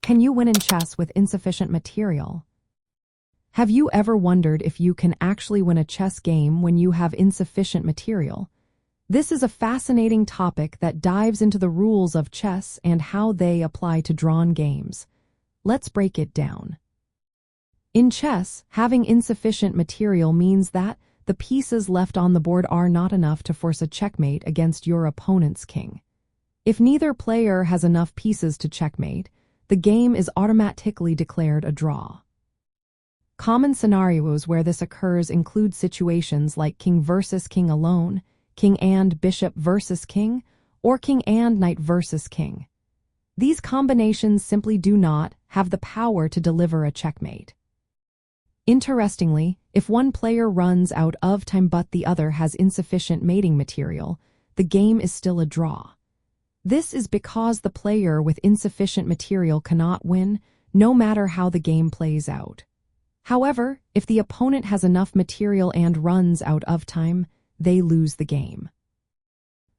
Can you win in chess with insufficient material? Have you ever wondered if you can actually win a chess game when you have insufficient material? This is a fascinating topic that dives into the rules of chess and how they apply to drawn games. Let's break it down. In chess, having insufficient material means that the pieces left on the board are not enough to force a checkmate against your opponent's king. If neither player has enough pieces to checkmate, the game is automatically declared a draw. Common scenarios where this occurs include situations like king versus king alone, king and bishop versus king, or king and knight versus king. These combinations simply do not have the power to deliver a checkmate. Interestingly, if one player runs out of time but the other has insufficient mating material, the game is still a draw. This is because the player with insufficient material cannot win, no matter how the game plays out. However, if the opponent has enough material and runs out of time, they lose the game.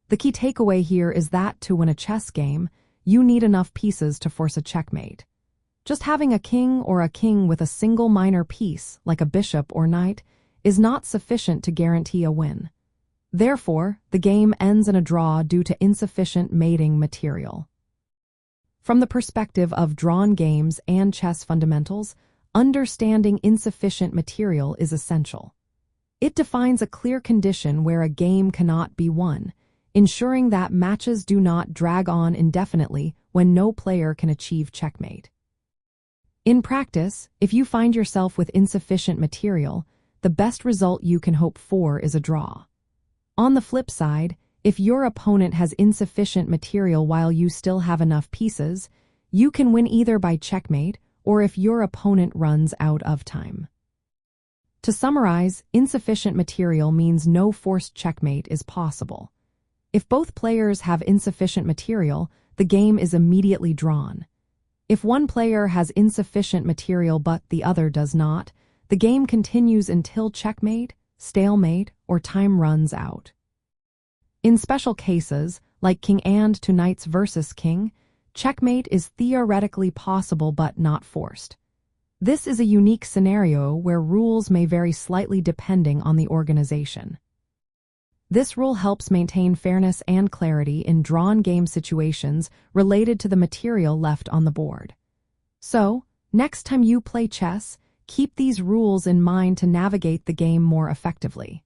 The key takeaway here is that to win a chess game, you need enough pieces to force a checkmate. Just having a king or a king with a single minor piece, like a bishop or knight, is not sufficient to guarantee a win. Therefore, the game ends in a draw due to insufficient mating material. From the perspective of drawn games and chess fundamentals, understanding insufficient material is essential. It defines a clear condition where a game cannot be won, ensuring that matches do not drag on indefinitely when no player can achieve checkmate. In practice, if you find yourself with insufficient material, the best result you can hope for is a draw. On the flip side, if your opponent has insufficient material while you still have enough pieces, you can win either by checkmate or if your opponent runs out of time. To summarize, insufficient material means no forced checkmate is possible. If both players have insufficient material, the game is immediately drawn. If one player has insufficient material but the other does not, the game continues until checkmate, stalemate, or time runs out. In special cases, like king and to knights versus king, checkmate is theoretically possible but not forced. This is a unique scenario where rules may vary slightly depending on the organization. This rule helps maintain fairness and clarity in drawn game situations related to the material left on the board. So, next time you play chess, keep these rules in mind to navigate the game more effectively.